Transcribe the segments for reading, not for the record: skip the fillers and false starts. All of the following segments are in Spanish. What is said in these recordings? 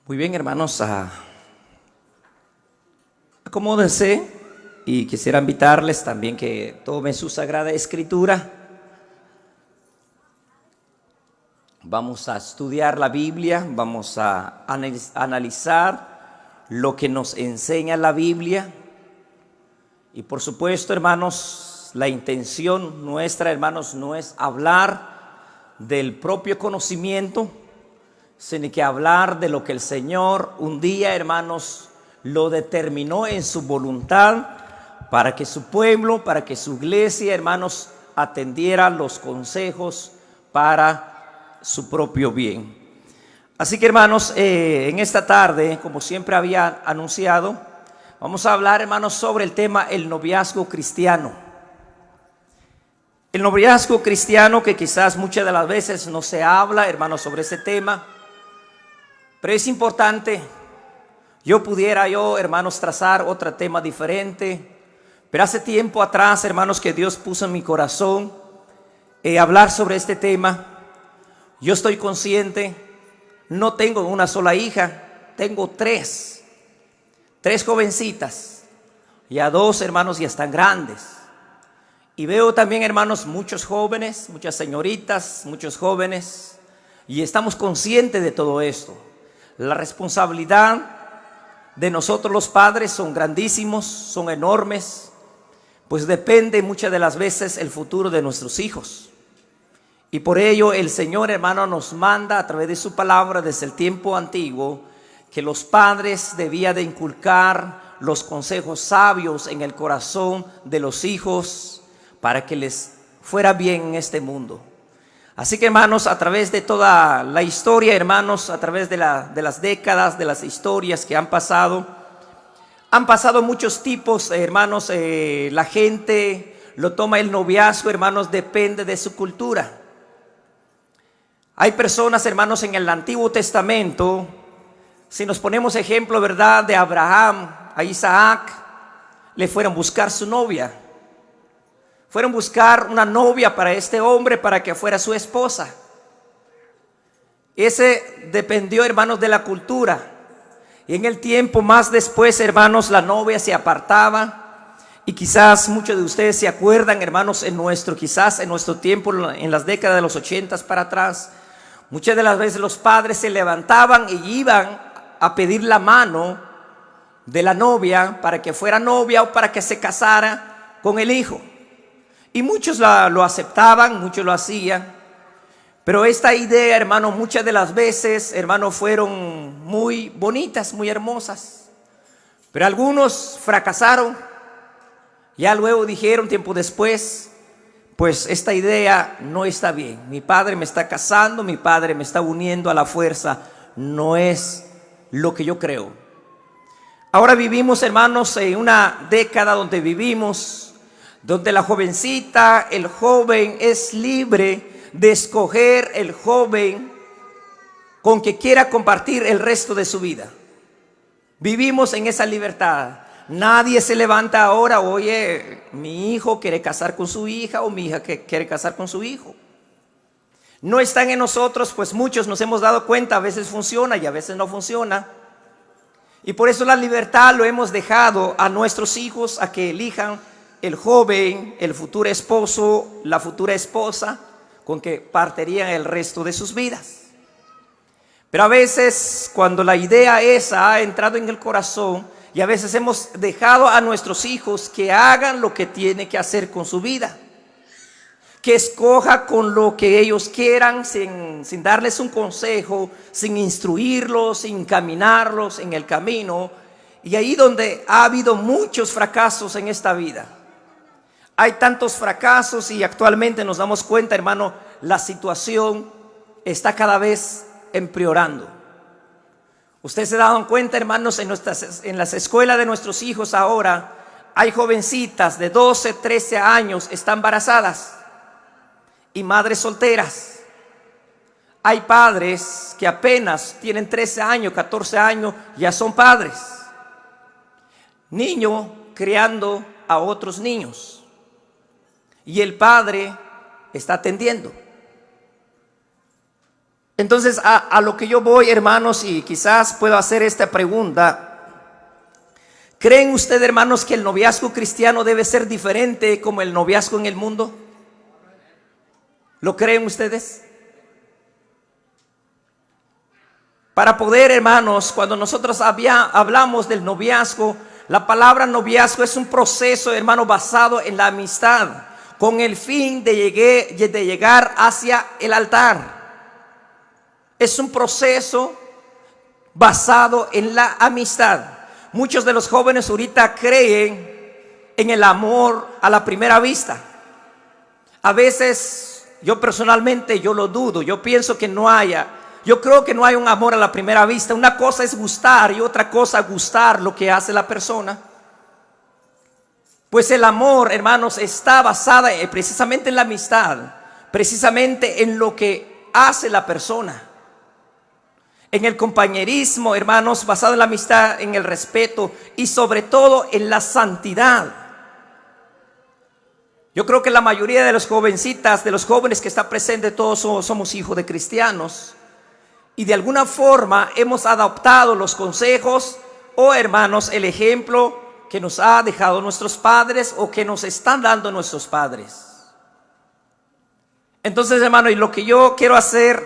Muy bien, hermanos, acomódense y quisiera invitarles también que tomen su Sagrada Escritura. Vamos a estudiar la Biblia, vamos a analizar lo que nos enseña la Biblia. Y por supuesto, hermanos, la intención nuestra, hermanos, no es hablar del propio conocimiento, sino que hablar de lo que el Señor un día, hermanos, lo determinó en su voluntad para que su pueblo, para que su iglesia, hermanos, atendiera los consejos para su propio bien. Así que, hermanos, en esta tarde, como siempre había anunciado, vamos a hablar, hermanos, sobre el tema el noviazgo cristiano. El noviazgo cristiano, que quizás muchas de las veces no se habla, hermanos, sobre ese tema, pero es importante. Yo pudiera, hermanos, trazar otro tema diferente, pero hace tiempo atrás, hermanos, que Dios puso en mi corazón hablar sobre este tema. Yo estoy consciente, no tengo una sola hija, tengo tres jovencitas, ya dos, hermanos, ya están grandes. Y veo también, hermanos, muchos jóvenes, muchas señoritas, muchos jóvenes, y estamos conscientes de todo esto. La responsabilidad de nosotros los padres son grandísimos, son enormes, pues depende muchas de las veces el futuro de nuestros hijos. Y por ello el Señor, hermano, nos manda a través de su palabra desde el tiempo antiguo que los padres debían de inculcar los consejos sabios en el corazón de los hijos para que les fuera bien en este mundo. Así que, hermanos, a través de toda la historia, hermanos, a través de las décadas, de las historias que han pasado muchos tipos, hermanos. La gente lo toma el noviazgo, hermanos, depende de su cultura. Hay personas, hermanos, en el Antiguo Testamento, si nos ponemos ejemplo, ¿verdad?, de Abraham, a Isaac, le fueron a buscar su novia. Fueron a buscar una novia para este hombre para que fuera su esposa. Ese dependió, hermanos, de la cultura. Y en el tiempo más después, hermanos, la novia se apartaba. Y quizás muchos de ustedes se acuerdan, hermanos, quizás en nuestro tiempo, en las décadas de los 80 para atrás, muchas de las veces los padres se levantaban y iban a pedir la mano de la novia para que fuera novia o para que se casara con el hijo. Y muchos lo aceptaban, muchos lo hacían. Pero esta idea, hermano, muchas de las veces, hermano, fueron muy bonitas, muy hermosas. Pero algunos fracasaron. Ya luego dijeron, tiempo después, pues esta idea no está bien. Mi padre me está casando, mi padre me está uniendo a la fuerza. No es lo que yo creo. Ahora vivimos, hermanos, en una década donde la jovencita, el joven es libre de escoger el joven con que quiera compartir el resto de su vida. Vivimos en esa libertad. Nadie se levanta ahora, oye, mi hijo quiere casar con su hija o mi hija quiere casar con su hijo. No están en nosotros, pues muchos nos hemos dado cuenta, a veces funciona y a veces no funciona. Y por eso la libertad lo hemos dejado a nuestros hijos a que elijan el joven, el futuro esposo, la futura esposa con que partirían el resto de sus vidas. Pero a veces cuando la idea esa ha entrado en el corazón y a veces hemos dejado a nuestros hijos que hagan lo que tienen que hacer con su vida, que escoja con lo que ellos quieran sin darles un consejo, sin instruirlos, sin encaminarlos en el camino. Y ahí donde ha habido muchos fracasos en esta vida. Hay tantos fracasos y actualmente nos damos cuenta, hermano, la situación está cada vez empeorando. Ustedes se dan cuenta, hermanos, en las escuelas de nuestros hijos ahora hay jovencitas de 12, 13 años, están embarazadas y madres solteras. Hay padres que apenas tienen 13 años, 14 años, ya son padres. Niños criando a otros niños. Y el padre está atendiendo. Entonces, a lo que yo voy, hermanos, y quizás puedo hacer esta pregunta. ¿Creen ustedes, hermanos, que el noviazgo cristiano debe ser diferente como el noviazgo en el mundo? ¿Lo creen ustedes? Para poder, hermanos, cuando nosotros hablamos del noviazgo, la palabra noviazgo es un proceso, hermano, basado en la amistad, con el fin de llegar hacia el altar. Es un proceso basado en la amistad. Muchos de los jóvenes ahorita creen en el amor a la primera vista. A veces, yo personalmente, yo lo dudo. Yo pienso que yo creo que no hay un amor a la primera vista. Una cosa es gustar y otra cosa gustar lo que hace la persona. Pues el amor, hermanos, está basada precisamente en la amistad, precisamente en lo que hace la persona. En el compañerismo, hermanos, basado en la amistad, en el respeto y sobre todo en la santidad. Yo creo que la mayoría de las jovencitas, de los jóvenes que están presentes, todos somos hijos de cristianos. Y de alguna forma hemos adoptado los consejos o, hermanos, el ejemplo que nos ha dejado nuestros padres o que nos están dando nuestros padres. Entonces, hermano, y lo que yo quiero hacer,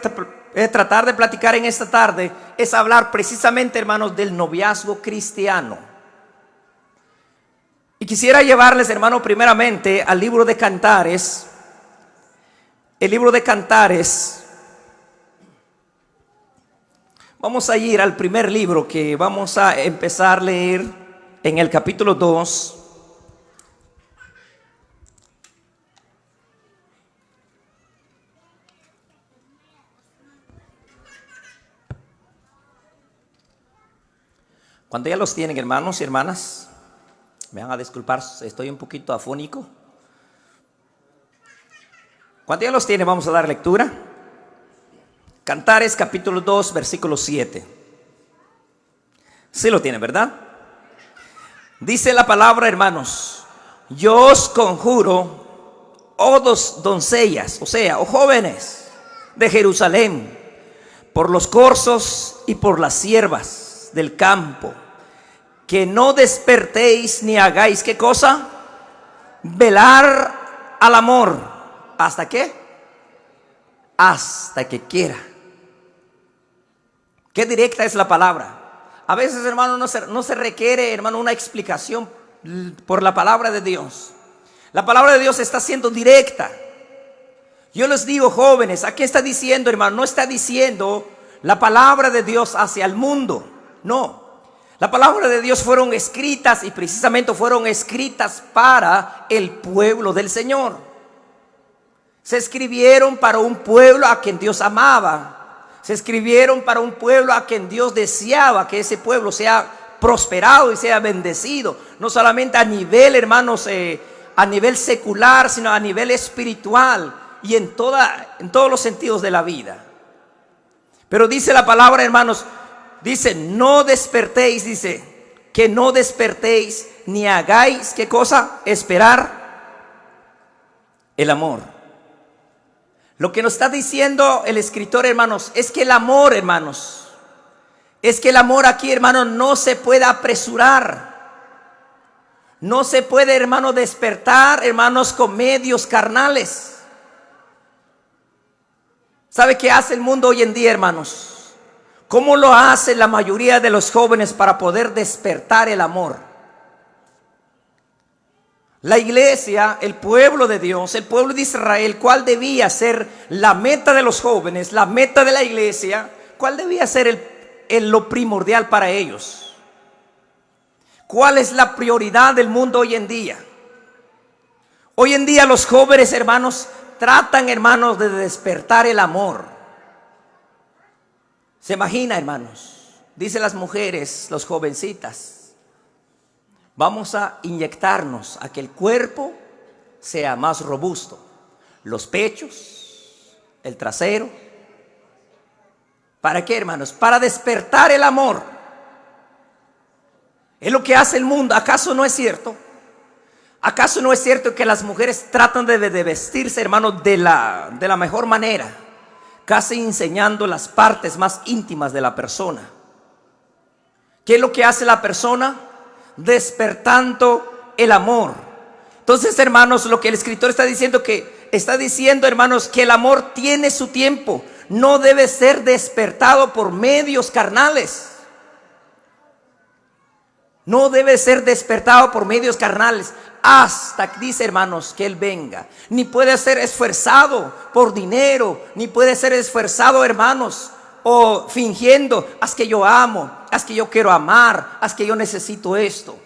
tratar de platicar en esta tarde, es hablar precisamente, hermanos, del noviazgo cristiano. Y quisiera llevarles, hermano, primeramente al libro de Cantares. El libro de Cantares. Vamos a ir al primer libro que vamos a empezar a leer en el capítulo 2. Cuando ya los tienen, hermanos y hermanas, me van a disculpar, estoy un poquito afónico. Cuando ya los tienen, vamos a dar lectura. Cantares capítulo 2, versículo 7. Sí lo tienen, ¿verdad? Dice la palabra, hermanos: yo os conjuro, oh doncellas, o sea, oh jóvenes de Jerusalén, por los corzos y por las siervas del campo, que no despertéis ni hagáis, ¿qué cosa? Velar al amor. ¿Hasta qué? Hasta que quiera. Qué directa es la palabra. A veces, hermano, no se requiere, hermano, una explicación por la palabra de Dios. La palabra de Dios está siendo directa. Yo les digo, jóvenes, ¿a qué está diciendo, hermano? No está diciendo la palabra de Dios hacia el mundo. No. La palabra de Dios fueron escritas y precisamente fueron escritas para el pueblo del Señor. Se escribieron para un pueblo a quien Dios amaba. Se escribieron para un pueblo a quien Dios deseaba que ese pueblo sea prosperado y sea bendecido. No solamente a nivel, hermanos, a nivel secular, sino a nivel espiritual y en todos los sentidos de la vida. Pero dice la palabra, hermanos, dice: no despertéis, dice, que no despertéis ni hagáis, ¿qué cosa? Esperar el amor. Lo que nos está diciendo el escritor, hermanos, es que el amor, hermanos, es que el amor aquí, hermanos, no se puede apresurar. No se puede, hermano, despertar, hermanos, con medios carnales. ¿Sabe qué hace el mundo hoy en día, hermanos? ¿Cómo lo hace la mayoría de los jóvenes para poder despertar el amor? La iglesia, el pueblo de Dios, el pueblo de Israel, ¿cuál debía ser la meta de los jóvenes, la meta de la iglesia? ¿Cuál debía ser lo primordial para ellos? ¿Cuál es la prioridad del mundo hoy en día? Hoy en día los jóvenes, hermanos, tratan, hermanos, de despertar el amor. ¿Se imagina, hermanos? Dicen las mujeres, los jovencitas: vamos a inyectarnos a que el cuerpo sea más robusto. Los pechos, el trasero. ¿Para qué, hermanos? Para despertar el amor. Es lo que hace el mundo. ¿Acaso no es cierto? ¿Acaso no es cierto que las mujeres tratan de vestirse, hermanos, de la mejor manera? casi enseñando las partes más íntimas de la persona. ¿Qué es lo que hace la persona? Despertando el amor. Entonces, hermanos, lo que el escritor está diciendo, hermanos, que el amor tiene su tiempo. No debe ser despertado por medios carnales. No debe ser despertado por medios carnales hasta, dice, hermanos, que Él venga. Ni puede ser esforzado por dinero, ni puede ser esforzado, hermanos, o fingiendo, haz que yo amo, haz que yo quiero amar, haz que yo necesito esto.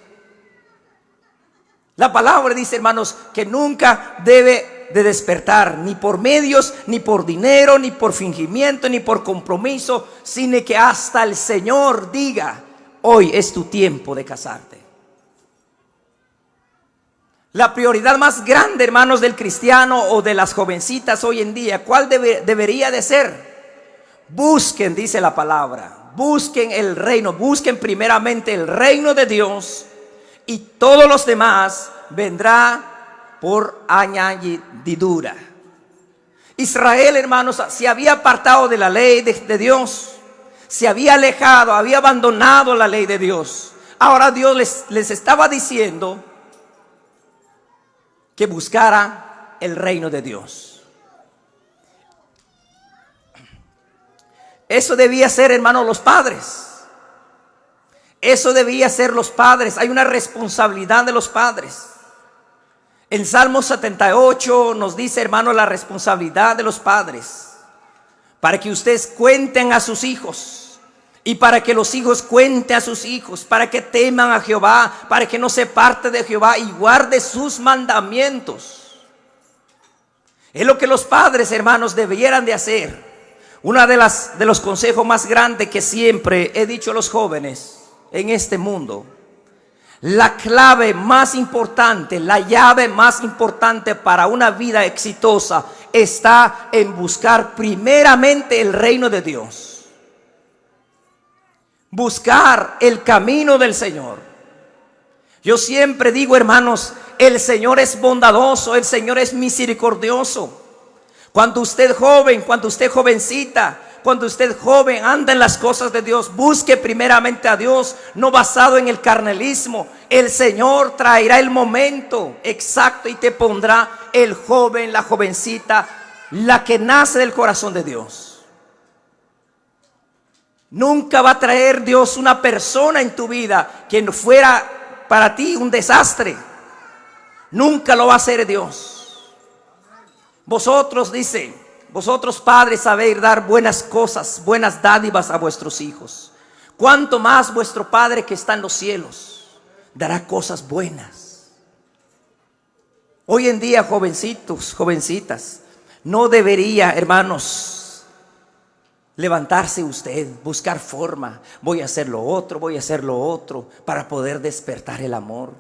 La palabra dice, hermanos, que nunca debe de despertar, ni por medios, ni por dinero, ni por fingimiento, ni por compromiso, sino que hasta el Señor diga: hoy es tu tiempo de casarte. La prioridad más grande, hermanos, del cristiano o de las jovencitas hoy en día, ¿cuál debería de ser? Busquen, dice la palabra, busquen el reino, busquen primeramente el reino de Dios, y todos los demás vendrá por añadidura. Israel, hermanos, se había apartado de la ley de Dios, se había alejado, había abandonado la ley de Dios. Ahora Dios les estaba diciendo que buscara el reino de Dios. Eso debía ser, hermanos, los padres. Eso debía ser los padres. Hay una responsabilidad de los padres. En Salmo 78 nos dice, hermanos, la responsabilidad de los padres, para que ustedes cuenten a sus hijos, y para que los hijos cuenten a sus hijos, para que teman a Jehová, para que no se parte de Jehová y guarde sus mandamientos. Es lo que los padres, hermanos, debieran de hacer. Uno de los consejos más grandes que siempre he dicho a los jóvenes en este mundo: la clave más importante, la llave más importante para una vida exitosa está en buscar primeramente el reino de Dios. Buscar el camino del Señor. Yo siempre digo, hermanos, el Señor es bondadoso, el Señor es misericordioso. Cuando usted joven, cuando usted jovencita, cuando usted joven anda en las cosas de Dios, busque primeramente a Dios, no basado en el carnelismo. El Señor traerá el momento exacto y te pondrá el joven, la jovencita, la que nace del corazón de Dios. Nunca va a traer Dios una persona en tu vida que fuera para ti un desastre. Nunca lo va a hacer Dios. Vosotros, dice, vosotros padres sabéis dar buenas cosas, buenas dádivas a vuestros hijos. Cuanto más vuestro Padre que está en los cielos dará cosas buenas. Hoy en día, jovencitos, jovencitas, no debería, hermanos, levantarse usted, buscar forma. Voy a hacer lo otro para poder despertar el amor.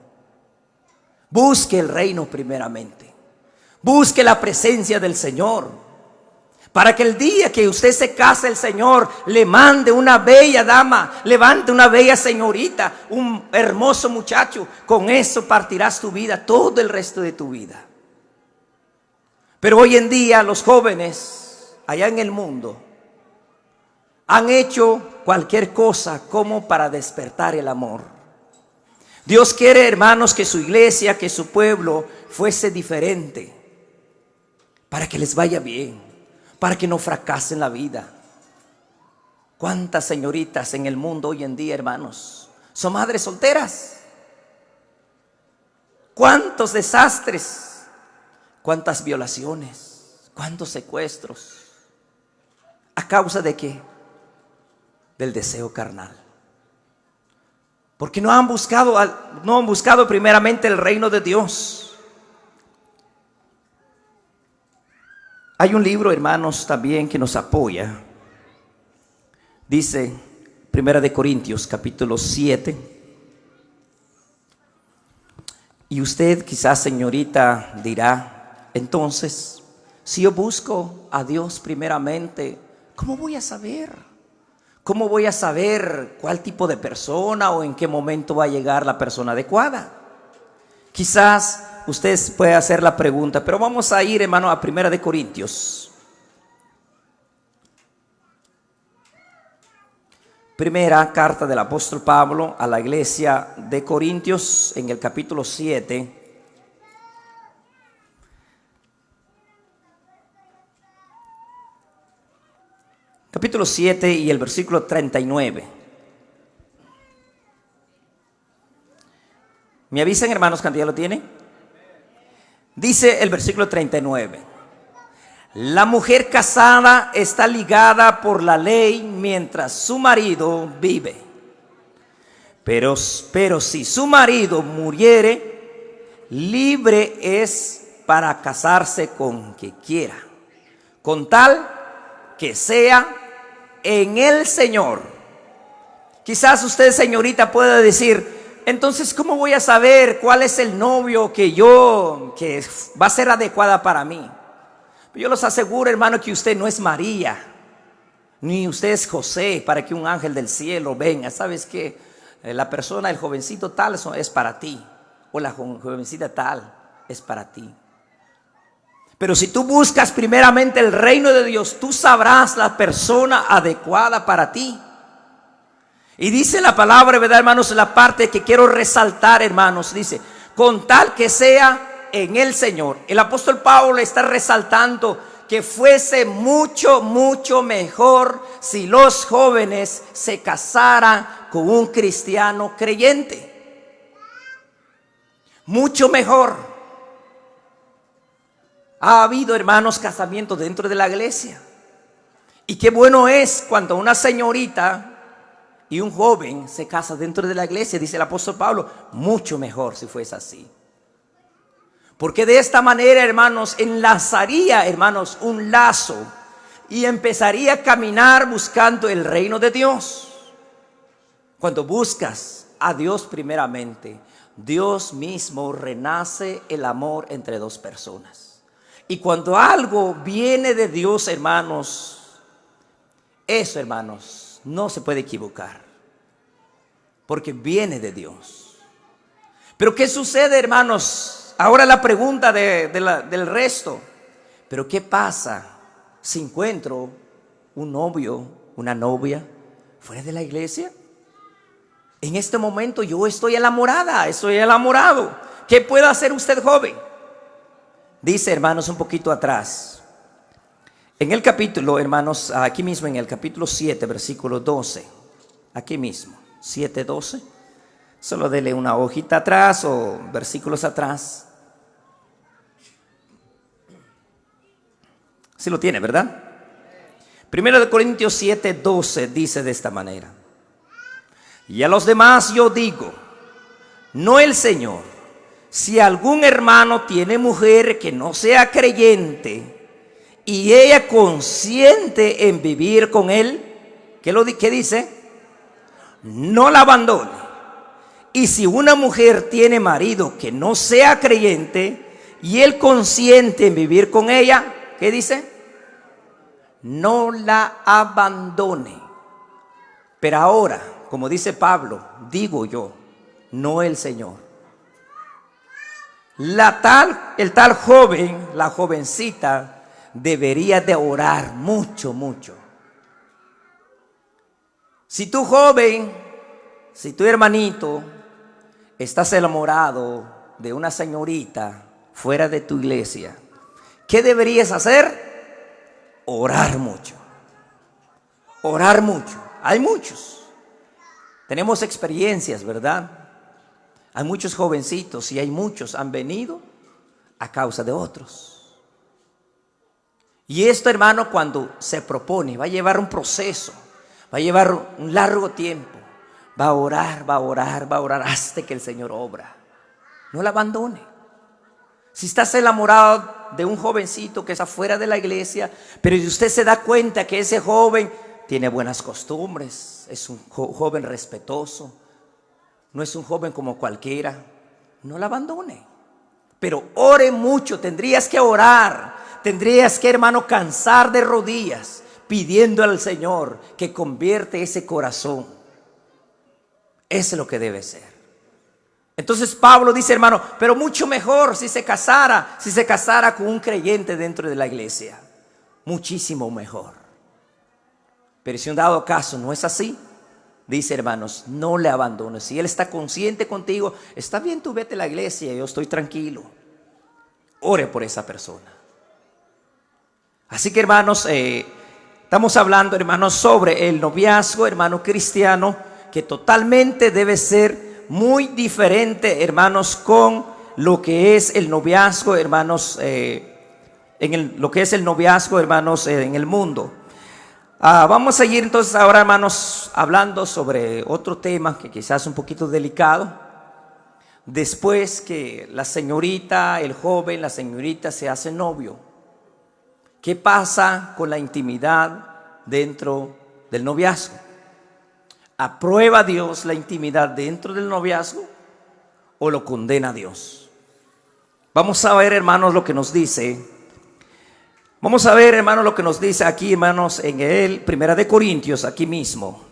Busque el reino primeramente. Busque la presencia del Señor, para que el día que usted se case, el Señor le mande una bella dama, levante una bella señorita, un hermoso muchacho. Con eso partirás tu vida, todo el resto de tu vida. Pero hoy en día los jóvenes allá en el mundo han hecho cualquier cosa como para despertar el amor. Dios quiere, hermanos, que su iglesia, que su pueblo fuese diferente, para que les vaya bien, para que no fracasen la vida. ¿Cuántas señoritas en el mundo hoy en día, hermanos, son madres solteras? ¿Cuántos desastres? ¿Cuántas violaciones? ¿Cuántos secuestros? ¿A causa de qué? Del deseo carnal. Porque no han buscado primeramente el reino de Dios. Hay un libro, hermanos, también que nos apoya. Dice 1 Corintios capítulo 7. Y usted quizás, señorita, dirá: entonces, si yo busco a Dios primeramente, ¿cómo voy a saber? ¿Cómo voy a saber cuál tipo de persona o en qué momento va a llegar la persona adecuada? Quizás usted puede hacer la pregunta, pero vamos a ir, hermano, a 1 Corintios. Primera carta del apóstol Pablo a la iglesia de Corintios en el capítulo 7. Capítulo 7 y el versículo 39. ¿Me avisan, hermanos, cuando ya lo tiene? Dice el versículo 39. La mujer casada está ligada por la ley mientras su marido vive. Pero si su marido muriere, libre es para casarse con quien quiera, con tal que sea en el Señor. Quizás usted, señorita, pueda decir: entonces, ¿cómo voy a saber cuál es el novio que va a ser adecuada para mí? Yo les aseguro, hermano, que usted no es María, ni usted es José, para que un ángel del cielo venga. ¿Sabes qué? La persona, el jovencito tal es para ti, o la jovencita tal es para ti. Pero si tú buscas primeramente el reino de Dios, tú sabrás la persona adecuada para ti. Y dice la palabra, ¿verdad, hermanos? La parte que quiero resaltar, hermanos, dice: con tal que sea en el Señor. El apóstol Pablo está resaltando que fuese mucho mejor si los jóvenes se casaran con un cristiano creyente. Mucho mejor. Ha habido, hermanos, casamientos dentro de la iglesia. Y qué bueno es cuando una señorita y un joven se casan dentro de la iglesia. Dice el apóstol Pablo: mucho mejor si fuese así. Porque de esta manera, hermanos, enlazaría, hermanos, un lazo y empezaría a caminar buscando el reino de Dios. Cuando buscas a Dios primeramente, Dios mismo renace el amor entre dos personas. Y cuando algo viene de Dios, hermanos, eso, hermanos, no se puede equivocar, porque viene de Dios. Pero ¿qué sucede, hermanos? Ahora la pregunta del resto: ¿pero qué pasa si encuentro un novio, una novia fuera de la iglesia? En este momento yo estoy enamorada, estoy enamorado. ¿Qué puede hacer usted, joven? Dice, hermanos, un poquito atrás, en el capítulo, hermanos, aquí mismo en el capítulo 7, versículo 12, aquí mismo, 7:12. Solo dele una hojita atrás o versículos atrás. Sí lo tiene, ¿verdad? Primero de Corintios 7:12 dice de esta manera: y a los demás yo digo, no el Señor, si algún hermano tiene mujer que no sea creyente y ella consiente en vivir con él, ¿qué dice? No la abandone. Y si una mujer tiene marido que no sea creyente y él consiente en vivir con ella, ¿qué dice? No la abandone. Pero ahora, como dice Pablo, digo yo, no el Señor. El tal joven, la jovencita, debería de orar mucho. Si tú, joven, si tu hermanito estás enamorado de una señorita fuera de tu iglesia, ¿qué deberías hacer? Orar mucho. Orar mucho. Hay muchos. Tenemos experiencias, ¿verdad? Hay muchos jovencitos y hay muchos han venido a causa de otros. Y esto, hermano, cuando se propone, va a llevar un proceso, va a llevar un largo tiempo. Va a orar hasta que el Señor obra. No la abandone. Si estás enamorado de un jovencito que está fuera de la iglesia, pero si usted se da cuenta que ese joven tiene buenas costumbres, es un joven respetuoso, no es un joven como cualquiera, no la abandone. Pero ore mucho, tendrías que orar, tendrías que, hermano, cansar de rodillas, pidiendo al Señor que convierte ese corazón. Eso es lo que debe ser. Entonces Pablo dice, hermano, pero mucho mejor si se casara con un creyente dentro de la iglesia. Muchísimo mejor. Pero si en dado caso no es así, dice, hermanos, no le abandones. Si Él está consciente contigo, está bien, tú vete a la iglesia, yo estoy tranquilo. Ore por esa persona. Así que, hermanos, estamos hablando, hermanos, sobre el noviazgo, hermano cristiano, que totalmente debe ser muy diferente, hermanos, con lo que es el noviazgo, hermanos, lo que es el noviazgo, hermanos, en el mundo. Vamos a ir entonces ahora, hermanos, hablando sobre otro tema que quizás es un poquito delicado. Después que la señorita, el joven, la señorita se hace novio, ¿qué pasa con la intimidad dentro del noviazgo? ¿Aprueba Dios la intimidad dentro del noviazgo o lo condena Dios? Vamos a ver, hermanos, lo que nos dice. Vamos a ver, hermanos, lo que nos dice aquí, hermanos, en el 1 Corintios, aquí mismo.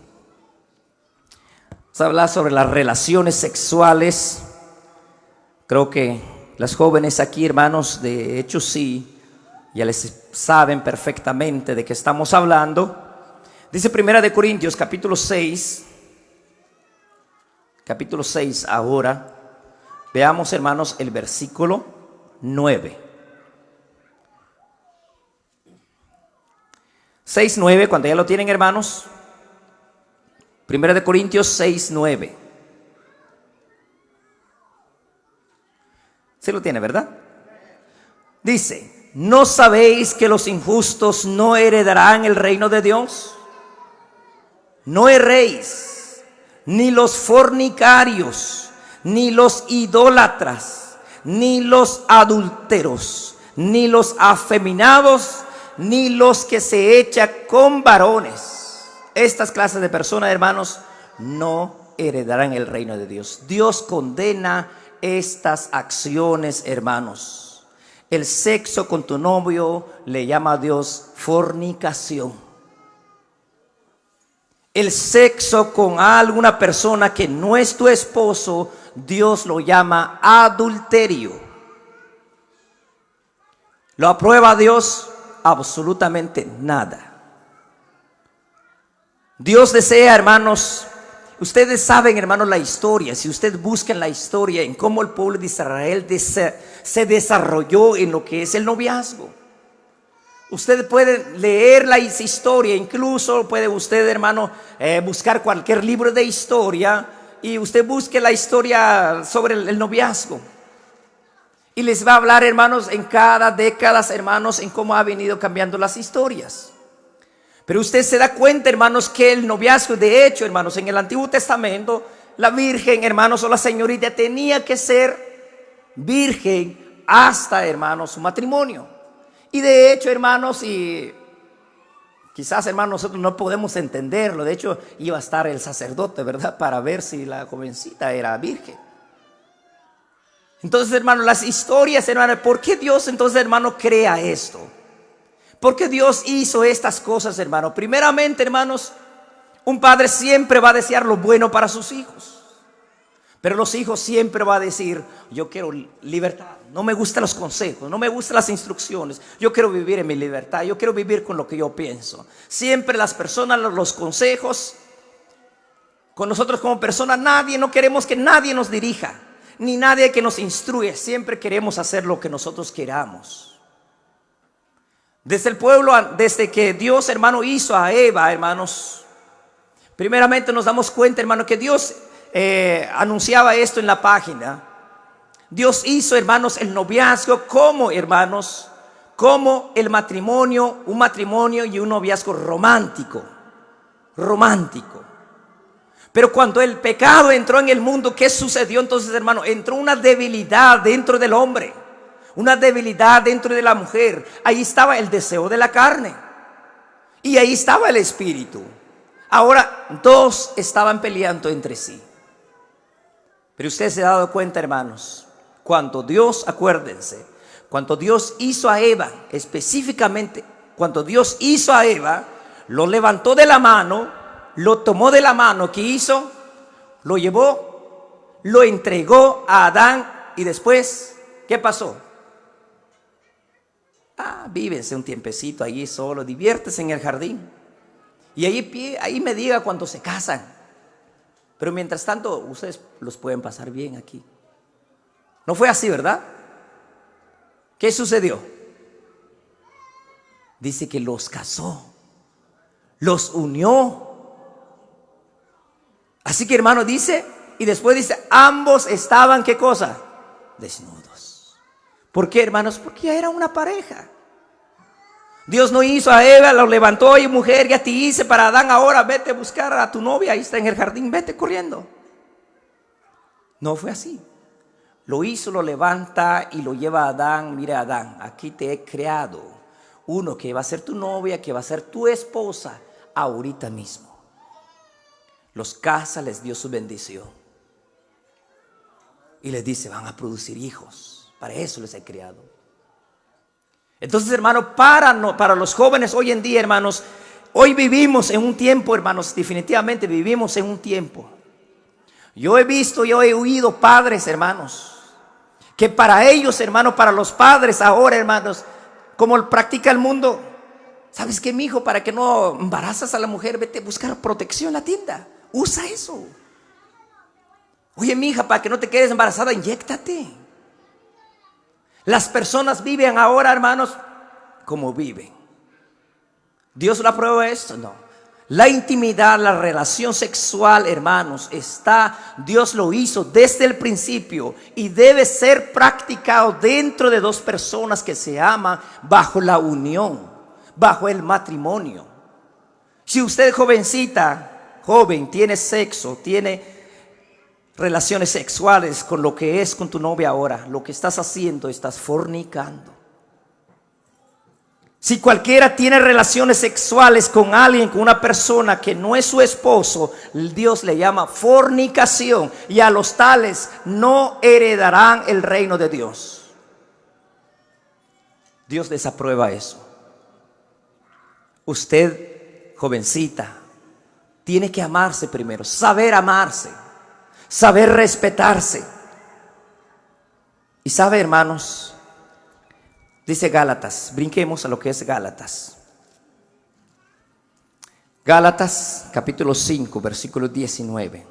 Vamos a hablar sobre las relaciones sexuales. Creo que las jóvenes aquí, hermanos, de hecho sí, ya les saben perfectamente de qué estamos hablando. Dice 1 Corintios, capítulo 6. Capítulo 6 ahora. Veamos, hermanos, el versículo 9. 6:9, cuando ya lo tienen, hermanos. 1 Corintios 6:9. ¿Sí lo tiene, verdad? Dice, ¿no sabéis que los injustos no heredarán el reino de Dios? No erréis, ni los fornicarios, ni los idólatras, ni los adúlteros, ni los afeminados, ni los que se echan con varones. Estas clases de personas, hermanos, no heredarán el reino de Dios. Dios condena estas acciones, hermanos. El sexo con tu novio le llama a Dios fornicación. El sexo con alguna persona que no es tu esposo, Dios lo llama adulterio. ¿Lo aprueba Dios? Absolutamente nada. Dios desea, hermanos, ustedes saben, hermanos, la historia. Si ustedes buscan la historia en cómo el pueblo de Israel se desarrolló en lo que es el noviazgo, ustedes pueden leer la historia. Incluso puede usted, hermano, buscar cualquier libro de historia y usted busque la historia sobre el noviazgo. Y les va a hablar, hermanos, en cada década, hermanos, en cómo ha venido cambiando las historias. Pero usted se da cuenta, hermanos, que el noviazgo, de hecho, hermanos, en el Antiguo Testamento, la virgen, hermanos, o la señorita tenía que ser virgen hasta, hermanos, su matrimonio. Y de hecho, hermanos, y quizás, hermanos, nosotros no podemos entenderlo. De hecho, iba a estar el sacerdote, ¿verdad?, para ver si la jovencita era virgen. Entonces, hermanos, las historias, hermanos, ¿por qué Dios entonces, hermano, crea esto? ¿Por qué Dios hizo estas cosas, hermano? Primeramente, hermanos, un padre siempre va a desear lo bueno para sus hijos. Pero los hijos siempre van a decir, yo quiero libertad, no me gustan los consejos, no me gustan las instrucciones, yo quiero vivir en mi libertad, yo quiero vivir con lo que yo pienso. Siempre las personas, los consejos, con nosotros como personas, no queremos que nadie nos dirija, ni nadie que nos instruya. Siempre queremos hacer lo que nosotros queramos. Desde el pueblo, desde que Dios, hermano, hizo a Eva, hermanos, primeramente nos damos cuenta, hermano, que Dios anunciaba esto en la página. Dios hizo, hermanos, el noviazgo como, hermanos, como el matrimonio, un matrimonio y un noviazgo romántico. Pero cuando el pecado entró en el mundo, ¿qué sucedió entonces, hermano? Entró una debilidad dentro del hombre, una debilidad dentro de la mujer. Ahí estaba el deseo de la carne y ahí estaba el espíritu. Ahora dos estaban peleando entre sí. Pero usted se ha dado cuenta, hermanos, cuando Dios, acuérdense, cuando Dios hizo a Eva, específicamente, cuando Dios hizo a Eva, lo levantó de la mano, lo tomó de la mano. ¿Qué hizo? Lo llevó, lo entregó a Adán y después, ¿qué pasó? Vívense un tiempecito allí solo, diviértese en el jardín. Y ahí me diga cuando se casan. Pero mientras tanto, ustedes los pueden pasar bien aquí. No fue así, ¿verdad? ¿Qué sucedió? Dice que los casó, los unió. Así que, hermano, dice, y después dice, ambos estaban, ¿qué cosa? Desnudos. ¿Por qué, hermanos? Porque ya era una pareja. Dios no hizo a Eva, lo levantó y mujer, ya te hice para Adán, ahora vete a buscar a tu novia, ahí está en el jardín, vete corriendo. No fue así. Lo hizo, lo levanta y lo lleva a Adán. Mira, Adán, aquí te he creado uno que va a ser tu novia, que va a ser tu esposa ahorita mismo. Los casa, les dio su bendición y les dice, van a producir hijos, para eso les he creado. Entonces, hermano, para los jóvenes hoy en día, hermanos, hoy vivimos en un tiempo, hermanos, definitivamente vivimos en un tiempo. Yo he visto, yo he oído padres, hermanos, que para ellos, hermanos, para los padres ahora, hermanos, como practica el mundo, ¿sabes qué, mijo? Para que no embarazas a la mujer, vete a buscar protección en la tienda, usa eso. Oye, mija, para que no te quedes embarazada, inyéctate. Las personas viven ahora, hermanos, como viven. ¿Dios lo aprueba esto? No. La intimidad, la relación sexual, hermanos, Dios lo hizo desde el principio y debe ser practicado dentro de dos personas que se aman bajo la unión, bajo el matrimonio. Si usted, jovencita, joven, tiene sexo, tiene relaciones sexuales con lo que es con tu novia ahora, lo que estás haciendo, estás fornicando. Si cualquiera tiene relaciones sexuales con alguien, con una persona que no es su esposo, Dios le llama fornicación, y a los tales no heredarán el reino de Dios. Dios desaprueba eso. Usted, jovencita, tiene que amarse primero, saber amarse, saber respetarse. Y sabe, hermanos, dice Gálatas, brinquemos a lo que es Gálatas. Gálatas capítulo 5, versículo 19.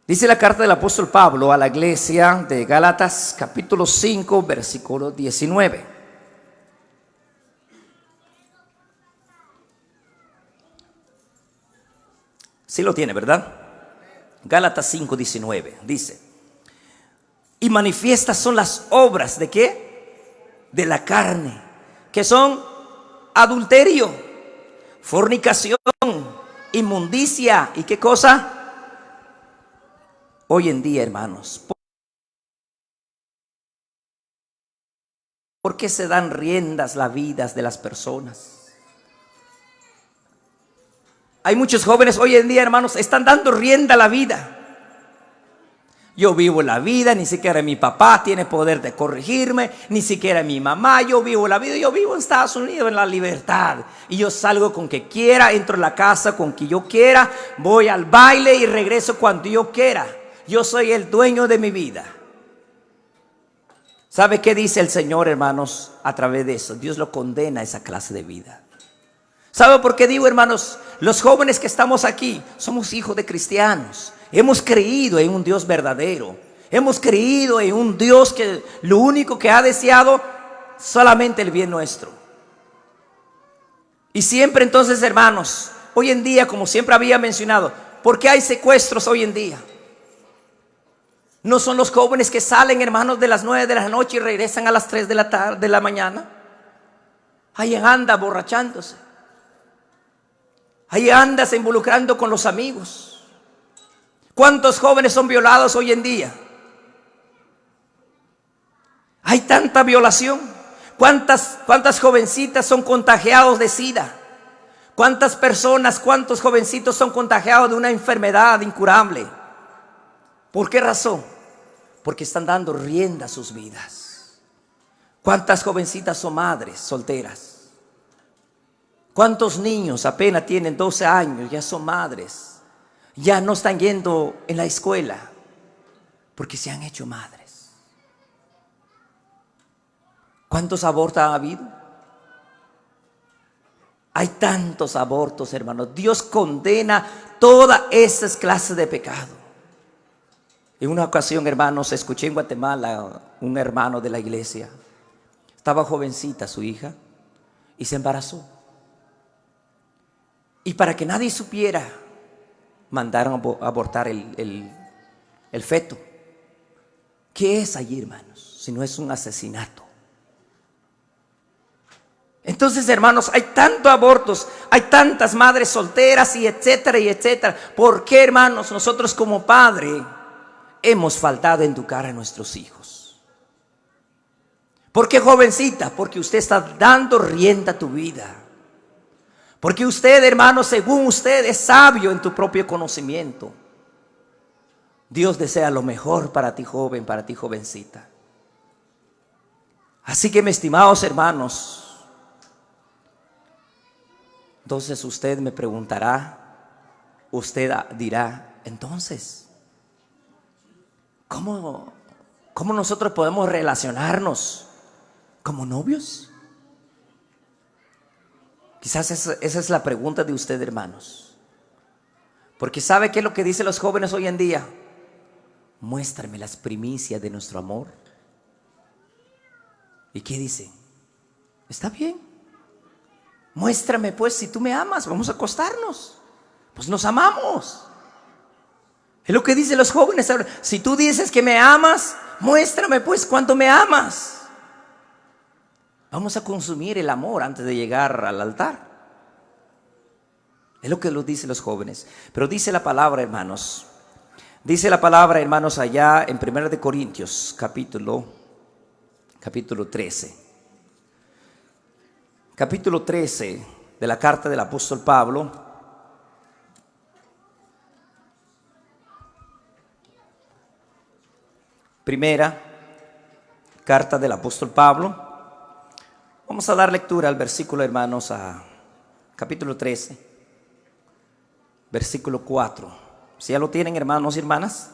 Dice la carta del apóstol Pablo a la iglesia de Gálatas capítulo 5, versículo 19. Sí lo tiene, ¿verdad? Gálatas 5:19 dice: y manifiestas son las obras ¿de qué? De la carne, que son adulterio, fornicación, inmundicia y ¿qué cosa? Hoy en día, hermanos, ¿por qué se dan riendas las vidas de las personas? Hay muchos jóvenes hoy en día, hermanos, están dando rienda a la vida. Yo vivo la vida, ni siquiera mi papá tiene poder de corregirme, ni siquiera mi mamá. Yo vivo la vida, yo vivo en Estados Unidos en la libertad. Y yo salgo con que quiera, entro a la casa con que yo quiera, voy al baile y regreso cuando yo quiera. Yo soy el dueño de mi vida. ¿Sabe qué dice el Señor, hermanos, a través de eso? Dios lo condena a esa clase de vida. ¿Sabe por qué digo, hermanos? Los jóvenes que estamos aquí somos hijos de cristianos. Hemos creído en un Dios verdadero. Hemos creído en un Dios que lo único que ha deseado solamente el bien nuestro. Y siempre entonces, hermanos, hoy en día, como siempre había mencionado, ¿por qué hay secuestros hoy en día? ¿No son los jóvenes que salen, hermanos, de las 9 de la noche y regresan a las 3 de la tarde, de la mañana? Ahí anda borrachándose. Ahí andas involucrando con los amigos. ¿Cuántos jóvenes son violados hoy en día? Hay tanta violación. ¿Cuántas jovencitas son contagiados de SIDA? ¿Cuántas personas, cuántos jovencitos son contagiados de una enfermedad incurable? ¿Por qué razón? Porque están dando rienda a sus vidas. ¿Cuántas jovencitas son madres solteras? ¿Cuántos niños apenas tienen 12 años, ya son madres? Ya no están yendo en la escuela porque se han hecho madres. ¿Cuántos abortos ha habido? Hay tantos abortos, hermanos. Dios condena todas esas clases de pecado. En una ocasión, hermanos, escuché en Guatemala un hermano de la iglesia. Estaba jovencita su hija y se embarazó. Y para que nadie supiera, mandaron a abortar el feto. ¿Qué es allí, hermanos? Si no es un asesinato. Entonces, hermanos, hay tantos abortos, hay tantas madres solteras y etcétera y etcétera. ¿Por qué, hermanos, nosotros como padre hemos faltado a educar a nuestros hijos? ¿Por qué, jovencita? Porque usted está dando rienda a tu vida. Porque usted, hermano, según usted es sabio en tu propio conocimiento. Dios desea lo mejor para ti, joven, para ti, jovencita. Así que, mis estimados hermanos, entonces usted me preguntará, usted dirá, entonces, ¿cómo nosotros podemos relacionarnos como novios? Quizás esa es la pregunta de usted, hermanos. Porque ¿sabe qué es lo que dicen los jóvenes hoy en día? Muéstrame las primicias de nuestro amor. ¿Y qué dice? Está bien. Muéstrame pues si tú me amas, vamos a acostarnos. Pues nos amamos. Es lo que dicen los jóvenes ahora. Si tú dices que me amas, muéstrame pues cuánto me amas. Vamos a consumir el amor antes de llegar al altar. Es lo que lo dicen los jóvenes. Pero dice la palabra, hermanos. Dice la palabra, hermanos, allá en 1 de Corintios, capítulo 13. Capítulo 13 de la carta del apóstol Pablo. Primera carta del apóstol Pablo. Vamos a dar lectura al versículo, hermanos, a capítulo 13, versículo 4. Si ya lo tienen, hermanos y hermanas.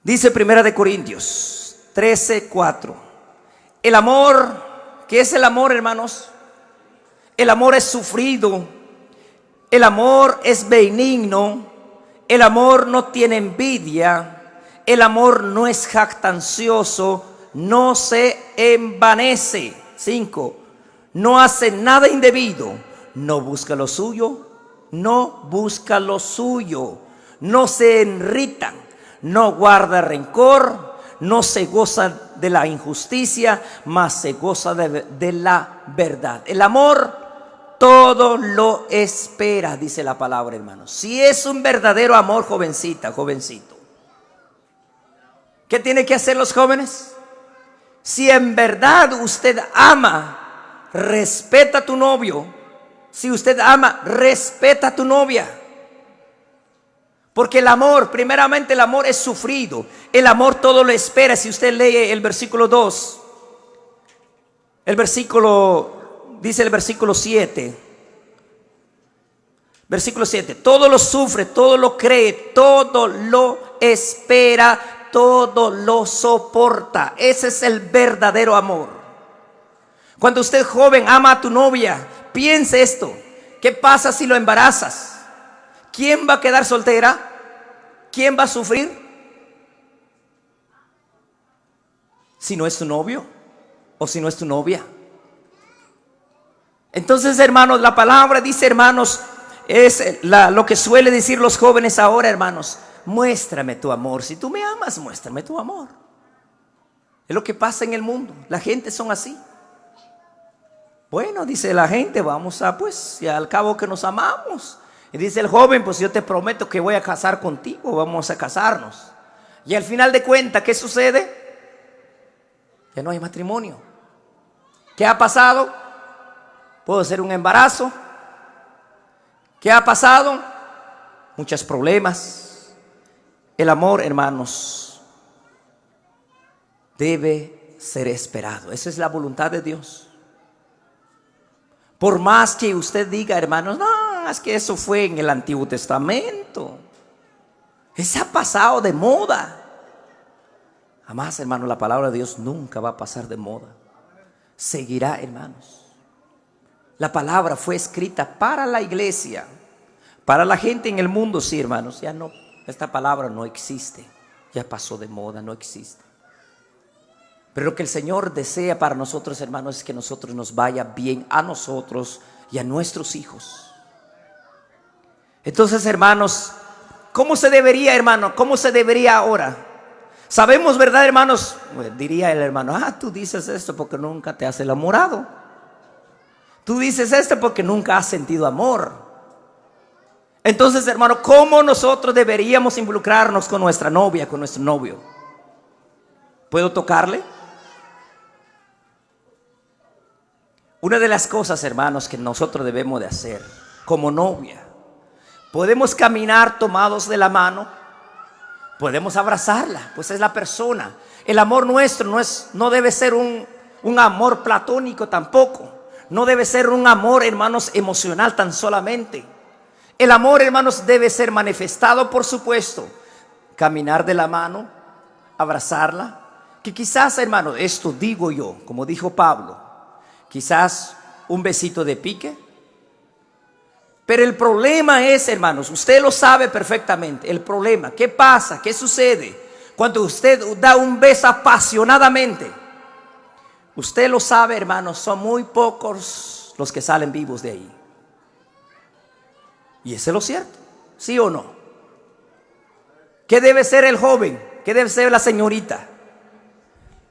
Dice 1 de Corintios 13, 4. El amor, ¿qué es el amor, hermanos? El amor es sufrido. El amor es benigno. El amor no tiene envidia. El amor no es jactancioso. No se envanece. 5. No hace nada indebido. No busca lo suyo. No busca lo suyo. No se irritan. No guarda rencor. No se goza de la injusticia, mas se goza de la verdad. El amor todo lo espera, dice la palabra, hermanos. Si es un verdadero amor, jovencita, jovencito, ¿qué tiene que hacer los jóvenes? Si en verdad usted ama, respeta a tu novio. Si usted ama, respeta a tu novia. Porque el amor, primeramente el amor es sufrido. El amor todo lo espera. Si usted lee el versículo 2, dice el versículo 7. Versículo 7. Todo lo sufre, todo lo cree, todo lo espera, todo lo soporta. Ese es el verdadero amor. Cuando usted joven ama a tu novia, piense esto. ¿Qué pasa si lo embarazas? ¿Quién va a quedar soltera? ¿Quién va a sufrir? Si no es tu novio o si no es tu novia. Entonces, hermanos, la palabra dice, hermanos, es lo que suele decir los jóvenes ahora, hermanos. Muéstrame tu amor. Si tú me amas, muéstrame tu amor. Es lo que pasa en el mundo. La gente son así. Bueno, dice la gente, vamos a, pues, y al cabo que nos amamos. Y dice el joven, pues yo te prometo que voy a casar contigo, vamos a casarnos. Y al final de cuentas, ¿qué sucede? Ya no hay matrimonio. ¿Qué ha pasado? Puede ser un embarazo. ¿Qué ha pasado? Muchos problemas. El amor, hermanos, debe ser esperado. Esa es la voluntad de Dios. Por más que usted diga, hermanos, no, es que eso fue en el Antiguo Testamento. Eso ha pasado de moda. Jamás, hermanos, la palabra de Dios nunca va a pasar de moda. Seguirá, hermanos. La palabra fue escrita para la iglesia, para la gente en el mundo. Sí, hermanos, ya no, esta palabra no existe, ya pasó de moda, no existe. Pero lo que el Señor desea para nosotros, hermanos, es que nosotros nos vaya bien a nosotros y a nuestros hijos. Entonces, hermanos, ¿cómo se debería, hermano? ¿Cómo se debería ahora? Sabemos, ¿verdad, hermanos? Pues diría el hermano, tú dices esto porque nunca te has enamorado. Tú dices esto porque nunca has sentido amor. Entonces, hermano, ¿cómo nosotros deberíamos involucrarnos con nuestra novia, con nuestro novio? ¿Puedo tocarle? Una de las cosas, hermanos, que nosotros debemos de hacer como novia, podemos caminar tomados de la mano, podemos abrazarla, pues es la persona. El amor nuestro no debe ser un amor platónico tampoco. No debe ser un amor, hermanos, emocional tan solamente. El amor, hermanos, debe ser manifestado, por supuesto. Caminar de la mano, abrazarla. Que quizás, hermanos, esto digo yo, como dijo Pablo, quizás un besito de pique. Pero el problema es, hermanos, usted lo sabe perfectamente, el problema. ¿Qué pasa? ¿Qué sucede? Cuando usted da un beso apasionadamente, usted lo sabe, hermanos, son muy pocos los que salen vivos de ahí. Y eso es lo cierto, ¿sí o no? ¿Qué debe ser el joven? ¿Qué debe ser la señorita?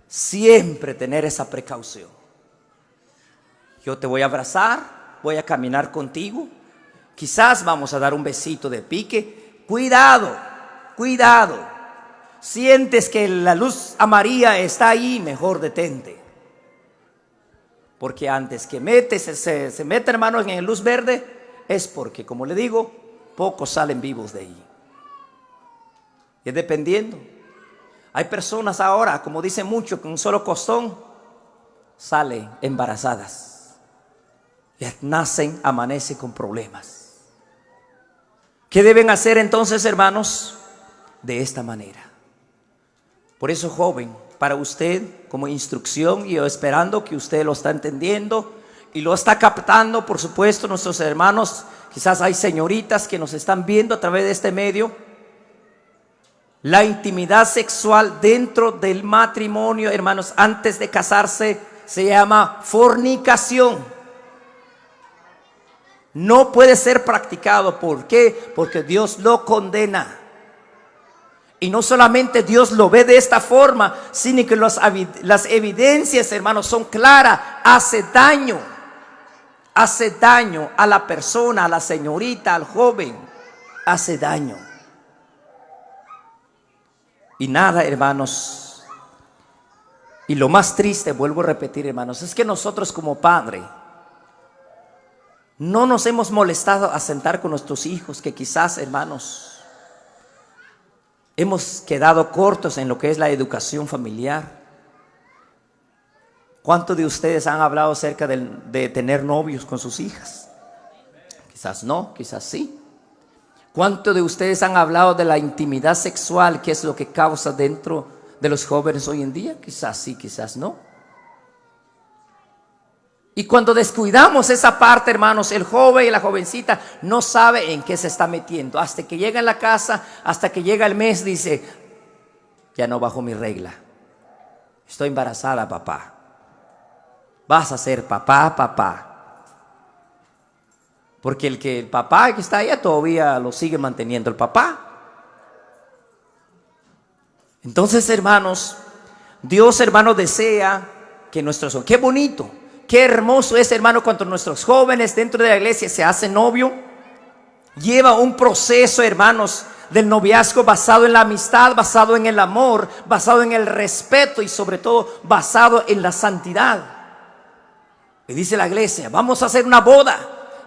Siempre tener esa precaución. Yo te voy a abrazar, voy a caminar contigo. Quizás vamos a dar un besito de pique. Cuidado, cuidado. Sientes que la luz amarilla está ahí, mejor detente. Porque antes que se mete, hermano, en el luz verde, es porque, como le digo, pocos salen vivos de ahí. Y es dependiendo. Hay personas ahora, como dicen muchos, con un solo costón salen embarazadas. Y nacen, amanecen con problemas. ¿Qué deben hacer entonces, hermanos? De esta manera. Por eso, joven, para usted como instrucción, y yo esperando que usted lo está entendiendo y lo está captando, por supuesto, nuestros hermanos, quizás hay señoritas que nos están viendo a través de este medio. La intimidad sexual dentro del matrimonio, hermanos, antes de casarse, se llama fornicación. No puede ser practicado. ¿Por qué? Porque Dios lo condena. Y no solamente Dios lo ve de esta forma, sino que las evidencias, hermanos, son claras. Hace daño a la persona, a la señorita, al joven. Hace daño. Y nada, hermanos. Y lo más triste, vuelvo a repetir, hermanos, es que nosotros como padre no nos hemos molestado a sentar con nuestros hijos, que quizás, hermanos, hemos quedado cortos en lo que es la educación familiar. ¿Cuántos de ustedes han hablado acerca de tener novios con sus hijas? Quizás no, quizás sí. ¿Cuántos de ustedes han hablado de la intimidad sexual, que es lo que causa dentro de los jóvenes hoy en día? Quizás sí, quizás no. Y cuando descuidamos esa parte, hermanos, el joven y la jovencita no sabe en qué se está metiendo. Hasta que llega en la casa, hasta que llega el mes, dice, ya no bajo mi regla. Estoy embarazada, papá. Vas a ser papá. Porque el papá que está allá todavía lo sigue manteniendo el papá. Entonces, hermanos, Dios, hermano, desea que nuestros... ¡Qué bonito! Qué hermoso es, hermano, cuando nuestros jóvenes dentro de la iglesia se hacen novio. Lleva un proceso, hermanos, del noviazgo basado en la amistad, basado en el amor, basado en el respeto y sobre todo basado en la santidad. Y dice la iglesia, vamos a hacer una boda.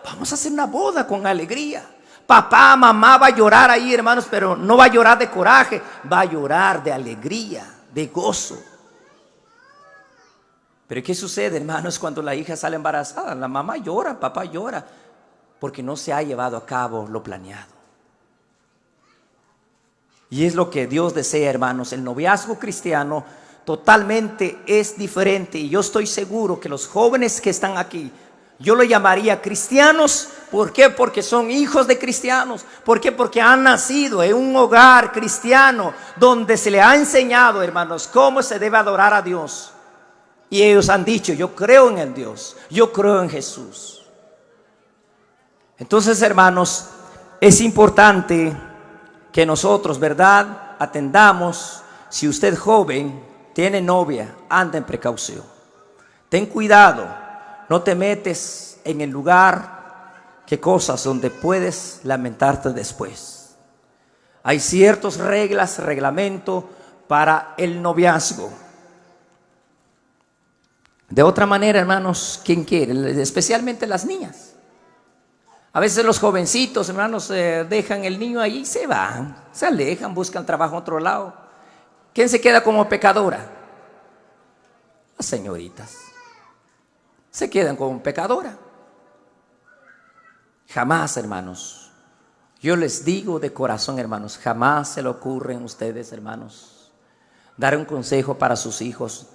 Vamos a hacer una boda con alegría. Papá, mamá va a llorar ahí, hermanos, pero no va a llorar de coraje, va a llorar de alegría, de gozo. Pero ¿qué sucede, hermanos, cuando la hija sale embarazada? La mamá llora, papá llora, porque no se ha llevado a cabo lo planeado. Y es lo que Dios desea, hermanos. El noviazgo cristiano totalmente es diferente. Y yo estoy seguro que los jóvenes que están aquí Yo lo llamaría cristianos. ¿Por qué? Porque son hijos de cristianos. ¿Por qué? Porque han nacido en un hogar cristiano donde se le ha enseñado, hermanos, cómo se debe adorar a Dios. Y ellos han dicho: yo creo en el Dios, yo creo en Jesús. Entonces, hermanos, es importante que nosotros, ¿verdad?, atendamos. Si usted joven tiene novia, anda en precaución. Ten cuidado, no te metes en el lugar, ¿qué cosas?, donde puedes lamentarte después. Hay ciertas reglas, reglamento para el noviazgo. De otra manera, hermanos, ¿quién quiere? Especialmente las niñas. A veces los jovencitos, hermanos, dejan el niño ahí y se van, se alejan, buscan trabajo en otro lado. ¿Quién se queda como pecadora? Las señoritas. Se quedan como pecadora. Jamás, hermanos, yo les digo de corazón, hermanos, jamás se le ocurren a ustedes, hermanos, dar un consejo para sus hijos.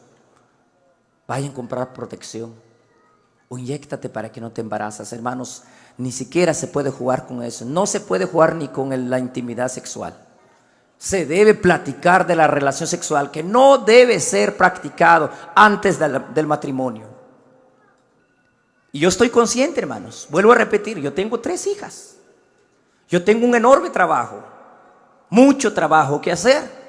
Vayan a comprar protección o inyéctate para que no te embarazas, hermanos. Ni siquiera se puede jugar con eso. No se puede jugar ni con la intimidad sexual. Se debe platicar de la relación sexual, que no debe ser practicado antes del matrimonio. Y yo estoy consciente, hermanos, vuelvo a repetir, yo tengo 3 hijas. Yo tengo un enorme trabajo, mucho trabajo que hacer.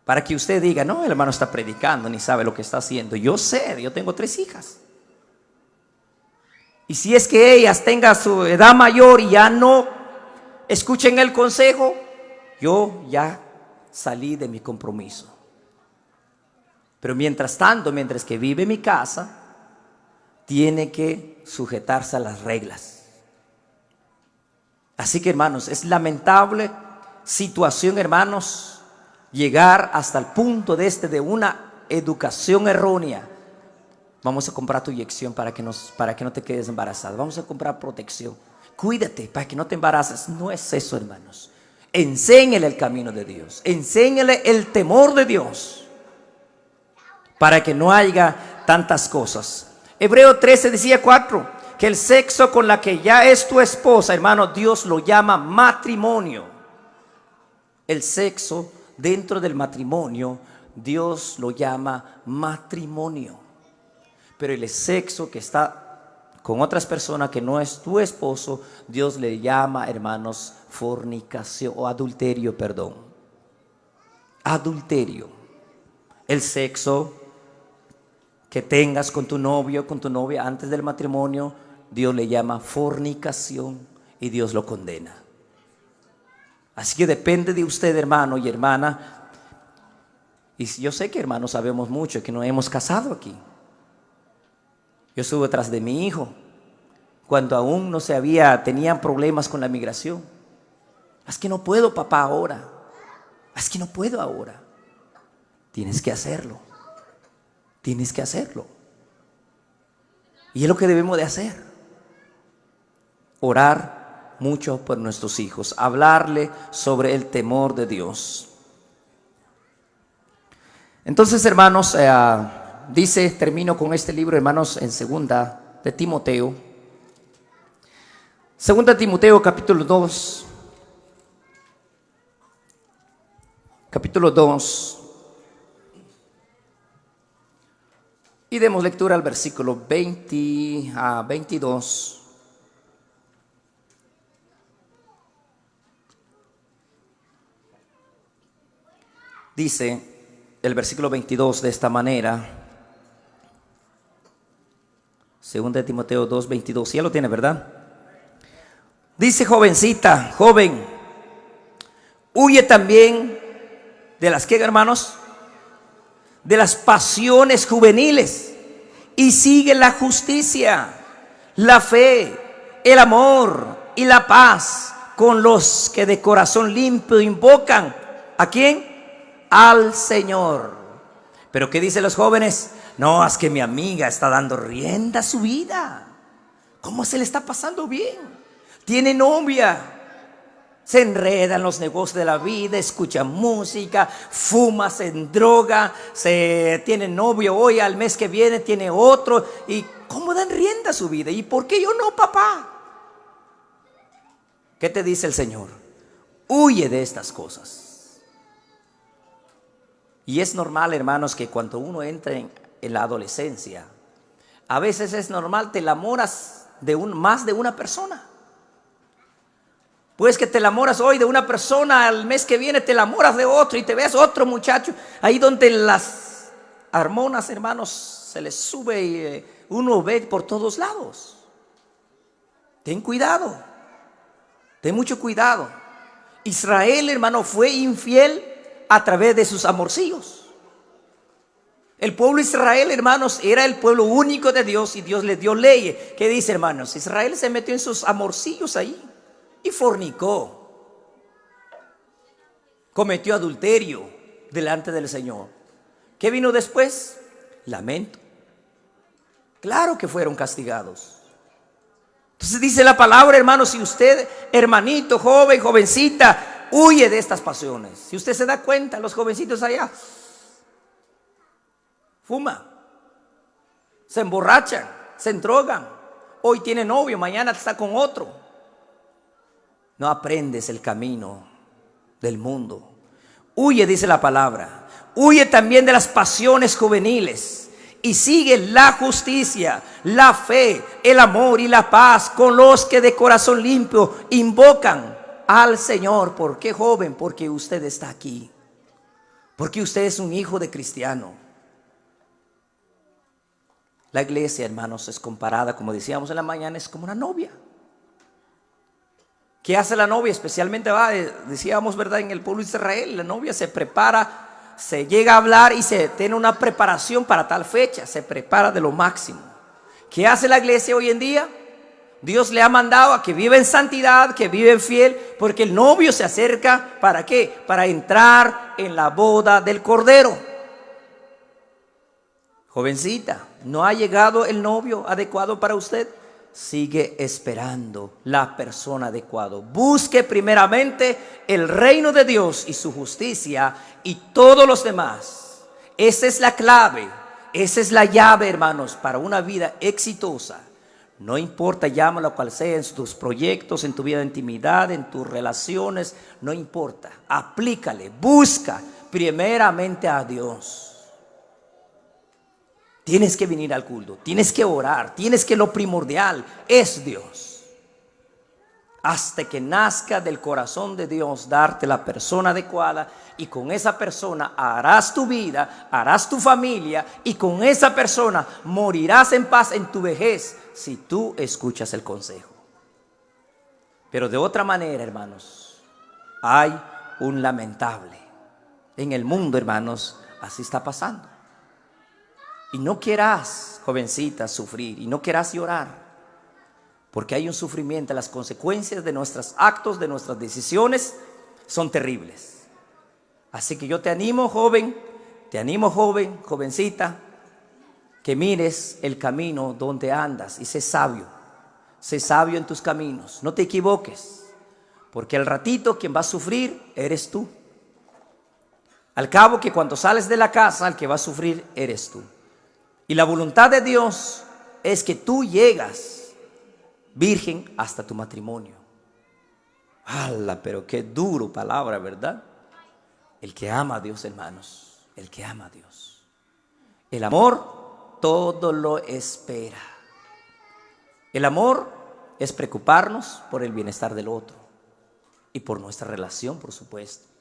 Para que usted diga: no, el hermano está predicando, ni sabe lo que está haciendo. Yo sé, yo tengo 3 hijas. Y si es que ellas tengan su edad mayor y ya no escuchen el consejo, yo ya salí de mi compromiso. Pero mientras tanto, mientras que vive en mi casa, tiene que sujetarse a las reglas. Así que, hermanos, es lamentable situación, hermanos, llegar hasta el punto de una educación errónea. Vamos a comprar tu inyección para que no te quedes embarazada. Vamos a comprar protección. Cuídate para que no te embaraces. No es eso, hermanos. Enséñale el camino de Dios. Enséñale el temor de Dios, para que no haya tantas cosas. Hebreo 13 decía 4, que el sexo con la que ya es tu esposa, hermano, Dios lo llama matrimonio. El sexo dentro del matrimonio, Dios lo llama matrimonio. Pero el sexo que está con otras personas que no es tu esposo, Dios le llama, hermanos, fornicación o adulterio, perdón. Adulterio. El sexo que tengas con tu novio, con tu novia antes del matrimonio, Dios le llama fornicación y Dios lo condena. Así que depende de usted, hermano y hermana. Y yo sé que, hermanos, sabemos mucho que nos hemos casado aquí. Yo estuve tras de mi hijo cuando aún no tenían problemas con la migración. Es que no puedo, papá, ahora. Es que no puedo ahora. Tienes que hacerlo. Tienes que hacerlo. Y es lo que debemos de hacer. Orar mucho por nuestros hijos. Hablarle sobre el temor de Dios. Entonces, hermanos, dice, termino con este libro, hermanos, en segunda de Timoteo. Segunda de Timoteo, capítulo 2. Capítulo 2. Y demos lectura al versículo 20 a 22. Dice el versículo 22 de esta manera. Segunda de Timoteo 2, 22. Ya lo tiene, ¿verdad? Dice: jovencita, joven, huye también de las, ¿qué, hermanos? De las pasiones juveniles y sigue la justicia, la fe, el amor y la paz con los que de corazón limpio invocan. ¿A quién? Al Señor. Pero ¿qué dicen los jóvenes? No, es que mi amiga está dando rienda a su vida. ¿Cómo se le está pasando bien? Tiene novia. Se enreda en los negocios de la vida, escucha música, fuma, se droga, se tiene novio hoy, al mes que viene tiene otro. ¿Y cómo dan rienda a su vida? ¿Y por qué yo no, papá? ¿Qué te dice el Señor? Huye de estas cosas. Y es normal, hermanos, que cuando uno entra en la adolescencia, a veces es normal, te enamoras de más de una persona. Pues que te enamoras hoy de una persona, al mes que viene te enamoras de otro y te ves otro muchacho. Ahí donde las hormonas, hermanos, se les sube y uno ve por todos lados. Ten cuidado, ten mucho cuidado. Israel, hermano, fue infiel a través de sus amorcillos. El pueblo de Israel, hermanos, era el pueblo único de Dios y Dios le dio leyes. ¿Qué dice, hermanos? Israel se metió en sus amorcillos ahí y fornicó, cometió adulterio delante del Señor. ¿Qué vino después? Lamento. Claro que fueron castigados. Entonces dice la palabra, hermano, si usted, hermanito, joven, jovencita, huye de estas pasiones. Si usted se da cuenta, los jovencitos allá fuma, se emborrachan, se endrogan. Hoy tiene novio, mañana está con otro. No aprendes el camino del mundo. Huye, dice la palabra. Huye también de las pasiones juveniles y sigue la justicia, la fe, el amor y la paz con los que de corazón limpio invocan al Señor. ¿Por qué, joven? Porque usted está aquí. Porque usted es un hijo de cristiano. La iglesia, hermanos, es comparada, como decíamos en la mañana, es como una novia. ¿Qué hace la novia? Especialmente, decíamos, ¿verdad? En el pueblo de Israel, la novia se prepara, se llega a hablar y se tiene una preparación para tal fecha, se prepara de lo máximo. ¿Qué hace la iglesia hoy en día? Dios le ha mandado a que viva en santidad, que viva en fiel, porque el novio se acerca, ¿para qué? Para entrar en la boda del Cordero. Jovencita, ¿no ha llegado el novio adecuado para usted? Sigue esperando la persona adecuada. Busque primeramente el reino de Dios y su justicia y todos los demás. Esa es la clave, esa es la llave, hermanos, para una vida exitosa. No importa, llámalo cual sea, en tus proyectos, en tu vida de intimidad, en tus relaciones, no importa. Aplícale, busca primeramente a Dios. Tienes que venir al culto, tienes que orar, tienes que lo primordial es Dios. Hasta que nazca del corazón de Dios, darte la persona adecuada y con esa persona harás tu vida, harás tu familia y con esa persona morirás en paz en tu vejez si tú escuchas el consejo. Pero de otra manera, hermanos, hay un lamentable. En el mundo, hermanos, así está pasando. Y no quieras, jovencita, sufrir y no quieras llorar, porque hay un sufrimiento. Las consecuencias de nuestros actos, de nuestras decisiones son terribles. Así que yo te animo, joven, jovencita, que mires el camino donde andas y sé sabio en tus caminos. No te equivoques, porque al ratito quien va a sufrir eres tú. Al cabo que cuando sales de la casa, el que va a sufrir eres tú. Y la voluntad de Dios es que tú llegas virgen hasta tu matrimonio. ¡Hala! Pero qué duro palabra, ¿verdad? El que ama a Dios, hermanos, el que ama a Dios. El amor todo lo espera. El amor es preocuparnos por el bienestar del otro y por nuestra relación, por supuesto.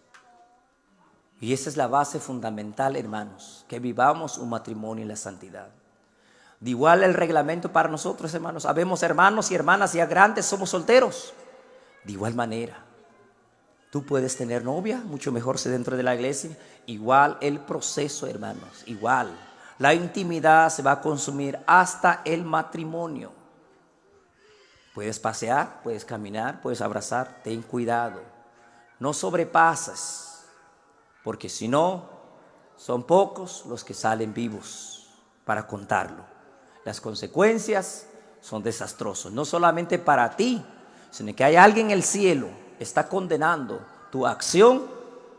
Y esa es la base fundamental, hermanos, que vivamos un matrimonio en la santidad. De igual el reglamento para nosotros, hermanos. Habemos hermanos y hermanas ya grandes, somos solteros. De igual manera, tú puedes tener novia, mucho mejor si dentro de la iglesia. Igual el proceso, hermanos, igual. La intimidad se va a consumir hasta el matrimonio. Puedes pasear, puedes caminar, puedes abrazar. Ten cuidado, no sobrepases. Porque si no, son pocos los que salen vivos para contarlo. Las consecuencias son desastrosas, no solamente para ti, sino que hay alguien en el cielo está condenando tu acción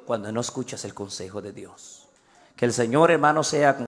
cuando no escuchas el consejo de Dios. Que el Señor, hermano, sea con